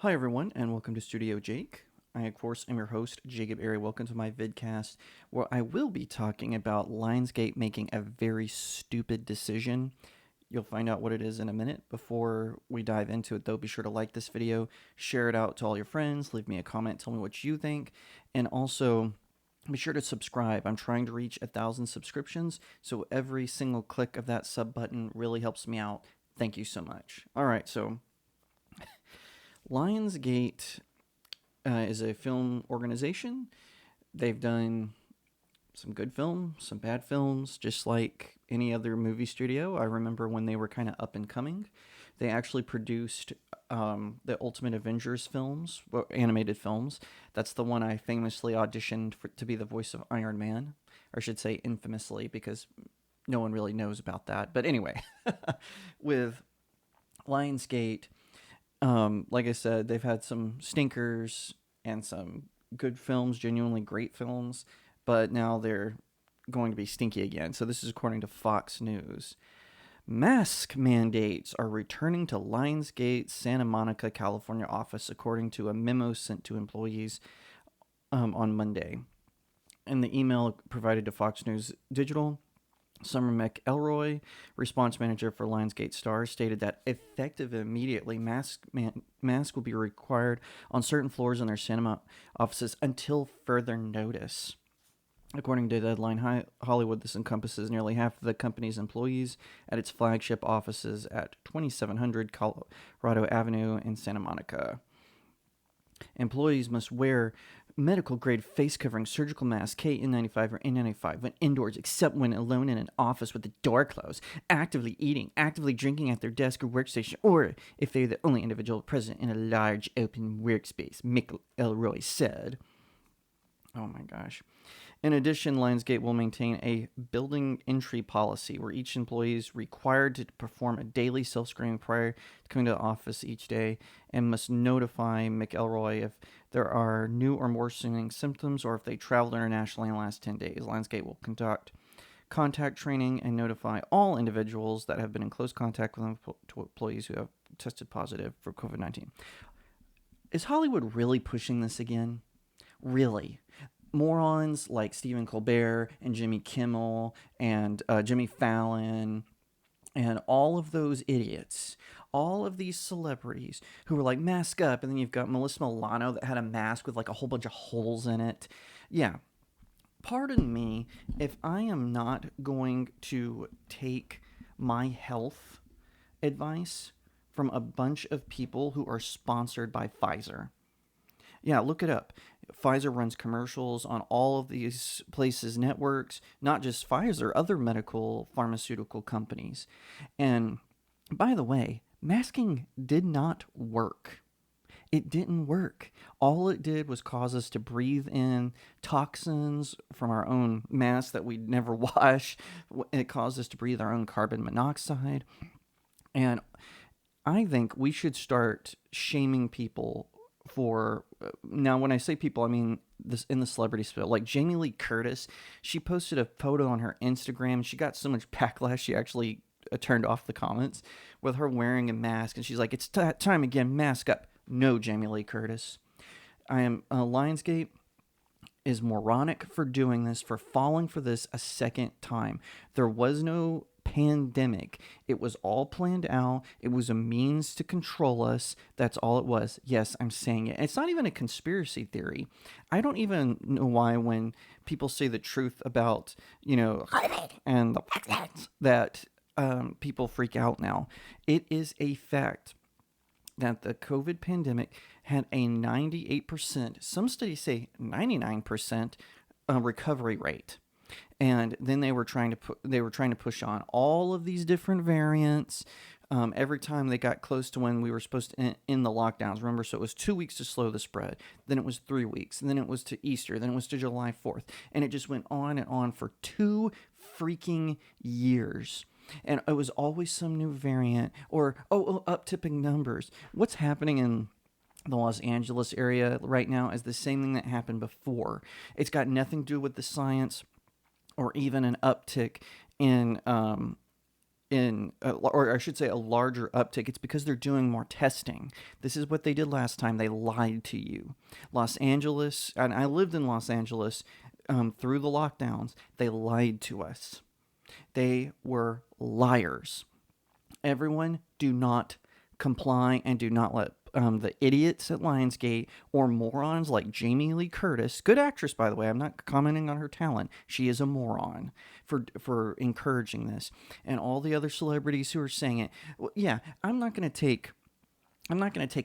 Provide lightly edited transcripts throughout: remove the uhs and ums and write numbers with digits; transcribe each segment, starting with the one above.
Hi everyone, and welcome to StudioJake. I, of course, am your host, Jacob Airy. Welcome to my vidcast, where I will be talking about Lionsgate making a very stupid decision. You'll find out what it is in a minute. Before we dive into it, though, be sure to like this video, share it out to all your friends, leave me a comment, tell me what you think, and also be sure to subscribe. I'm trying to reach 1,000 subscriptions, so every single click of that sub button really helps me out. Thank you so much. All right, so Lionsgate is a film organization. They've done some good films, some bad films, just like any other movie studio. I remember when they were kind of up and coming. They actually produced the Ultimate Avengers films, animated films. That's the one I famously auditioned for, to be the voice of Iron Man. Or I should say infamously, because no one really knows about that. But anyway, with Lionsgate, like I said, they've had some stinkers and some good films, genuinely great films, but now they're going to be stinky again. So this is according to Fox News. Mask mandates are returning to Lionsgate's Santa Monica, California office, according to a memo sent to employees on Monday. In the email provided to Fox News Digital, Summer McElroy, response manager for Lionsgate Stars, stated that effective immediately, mask will be required on certain floors in their cinema offices until further notice. According to Deadline Hollywood, this encompasses nearly half of the company's employees at its flagship offices at 2700 Colorado Avenue in Santa Monica. Employees must wear medical grade face covering, surgical mask, KN95 or N95 when indoors, except when alone in an office with the door closed, actively eating, actively drinking at their desk or workstation, or if they're the only individual present in a large open workspace, McElroy said. Oh my gosh. In addition, Lionsgate will maintain a building entry policy where each employee is required to perform a daily self-screening prior to coming to the office each day and must notify McElroy if there are new or worsening symptoms or if they traveled internationally in the last 10 days. Lionsgate will conduct contact training and notify all individuals that have been in close contact with employees who have tested positive for COVID-19. Is Hollywood really pushing this again? Really? Morons like Stephen Colbert and Jimmy Kimmel and Jimmy Fallon and all of those idiots, all of these celebrities who were like, mask up, and then you've got Melissa Milano that had a mask with like a whole bunch of holes in it. Yeah, pardon me if I am not going to take my health advice from a bunch of people who are sponsored by Pfizer. Yeah, look it up. Pfizer runs commercials on all of these places' networks, not just Pfizer, other medical pharmaceutical companies. And by the way, masking did not work. It didn't work. All it did was cause us to breathe in toxins from our own mask that we'd never wash. It caused us to breathe our own carbon monoxide. And I think we should start shaming people for now. When I say people, I mean this in the celebrity sphere. Like Jamie Lee Curtis, she posted a photo on her Instagram. She got so much backlash, she actually turned off the comments with her wearing a mask, and she's like, "It's time again, mask up." No, Jamie Lee Curtis. I am Lionsgate is moronic for doing this, for falling for this a second time. There was no pandemic. It was all planned out. It was a means to control us. That's all it was. Yes, I'm saying it. It's not even a conspiracy theory. I don't even know why when people say the truth about, and the that people freak out now. It is a fact that the COVID pandemic had a 98%, some studies say 99% recovery rate. And then they were trying to push on all of these different variants. Every time they got close to when we were supposed to end the lockdowns, remember, so it was 2 weeks to slow the spread. Then it was 3 weeks. And then it was to Easter. Then it was to July 4th. And it just went on and on for 2 freaking years. And it was always some new variant or, up-tipping numbers. What's happening in the Los Angeles area right now is the same thing that happened before. It's got nothing to do with the science or even an uptick in or I should say a larger uptick, it's because they're doing more testing. This is what they did last time. They lied to you. Los Angeles, and I lived in Los Angeles through the lockdowns. They lied to us. They were liars. Everyone, do not comply and do not let the idiots at Lionsgate or morons like Jamie Lee Curtis, good actress by the way, I'm not commenting on her talent, she is a moron for encouraging this, and all the other celebrities who are saying it. Well, yeah, I'm not going to take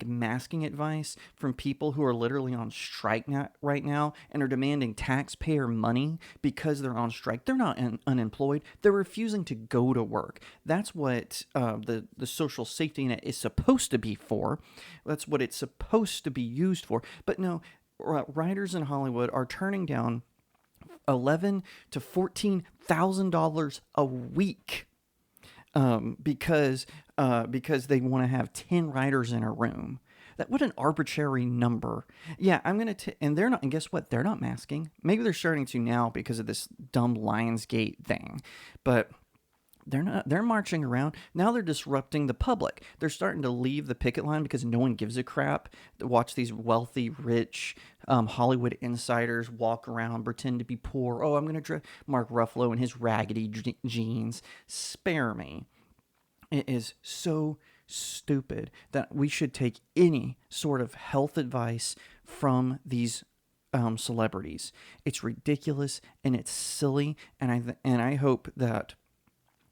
masking advice from people who are literally on strike right now and are demanding taxpayer money because they're on strike. They're not unemployed. They're refusing to go to work. That's what the social safety net is supposed to be for. That's what it's supposed to be used for. But no, writers in Hollywood are turning down $11,000 to $14,000 a week because they want to have 10 writers in a room. What an arbitrary number. Yeah, and they're not, and guess what? They're not masking. Maybe they're starting to now because of this dumb Lionsgate thing, but they're marching around. Now they're disrupting the public. They're starting to leave the picket line because no one gives a crap to watch these wealthy, rich Hollywood insiders walk around, pretend to be poor. Oh, I'm going to dress Mark Ruffalo in his raggedy jeans. Spare me. It is so stupid that we should take any sort of health advice from these celebrities. It's ridiculous and it's silly, and I hope that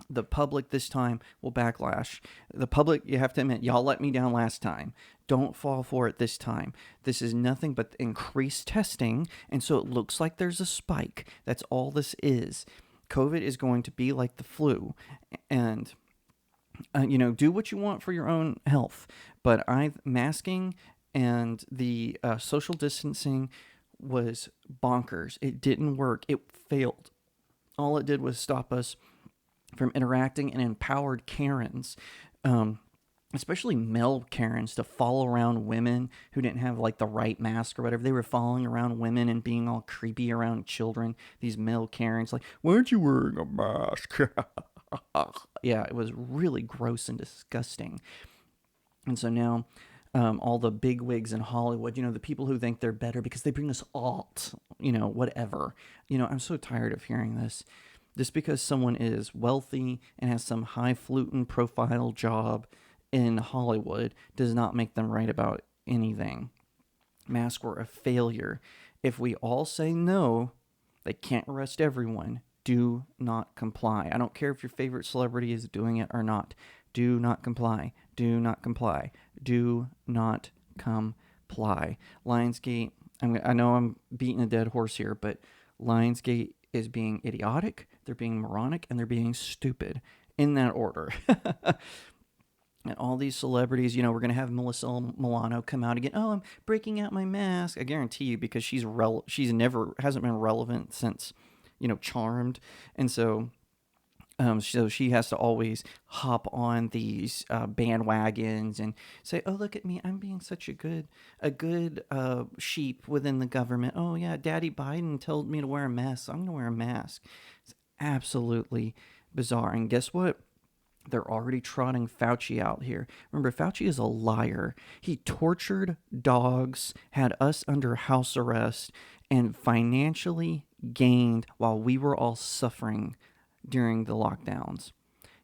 the public this time will backlash. The public, you have to admit, y'all let me down last time. Don't fall for it this time. This is nothing but increased testing, and so it looks like there's a spike. That's all this is. COVID is going to be like the flu, and do what you want for your own health. But masking and the social distancing was bonkers. It didn't work. It failed. All it did was stop us from interacting, and empowered Karens, especially male Karens, to follow around women who didn't have like the right mask or whatever. They were following around women and being all creepy around children. These male Karens, like, why aren't you wearing a mask? Yeah, it was really gross and disgusting. And so now all the bigwigs in Hollywood, the people who think they're better because they bring us alt, whatever. I'm so tired of hearing this. Just because someone is wealthy and has some highfalutin profile job in Hollywood does not make them right about anything. Masks were a failure. If we all say no, they can't arrest everyone. Do not comply. I don't care if your favorite celebrity is doing it or not. Do not comply. Do not comply. Do not comply. Lionsgate, I know I'm beating a dead horse here, but Lionsgate is being idiotic, they're being moronic, and they're being stupid, in that order. And all these celebrities, we're going to have Melissa Milano come out again. Oh, I'm breaking out my mask. I guarantee you, because she's hasn't been relevant since, Charmed. And so she has to always hop on these bandwagons and say, "Oh, look at me! I'm being such a good sheep within the government. Oh yeah, Daddy Biden told me to wear a mask, so I'm gonna wear a mask." It's absolutely bizarre. And guess what? They're already trotting Fauci out here. Remember, Fauci is a liar. He tortured dogs, had us under house arrest, and financially gained while we were all suffering during the lockdowns.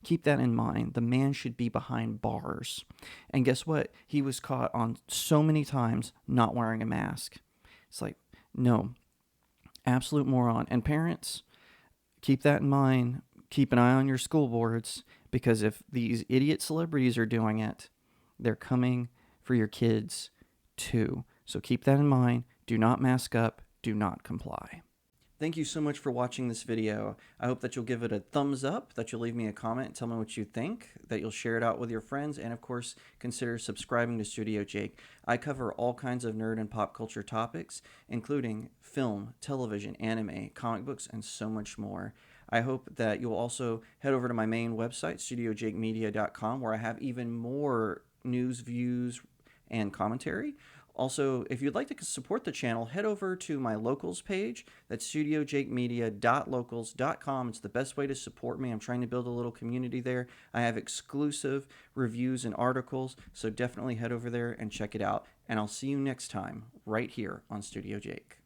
Keep that in mind. The man should be behind bars. And guess what? He was caught on so many times not wearing a mask. It's like, no, absolute moron. And parents, keep that in mind. Keep an eye on your school boards, because if these idiot celebrities are doing it, they're coming for your kids too. So keep that in mind. Do not mask up. Do not comply. Thank you so much for watching this video. I hope that you'll give it a thumbs up, that you'll leave me a comment, tell me what you think, that you'll share it out with your friends, and of course, consider subscribing to StudioJake. I cover all kinds of nerd and pop culture topics, including film, television, anime, comic books, and so much more. I hope that you'll also head over to my main website, StudioJakeMedia.com, where I have even more news, views, and commentary Also, if you'd like to support the channel, head over to my locals page. That's studiojakemedia.locals.com. It's the best way to support me. I'm trying to build a little community there. I have exclusive reviews and articles, so definitely head over there and check it out. And I'll see you next time right here on Studio Jake.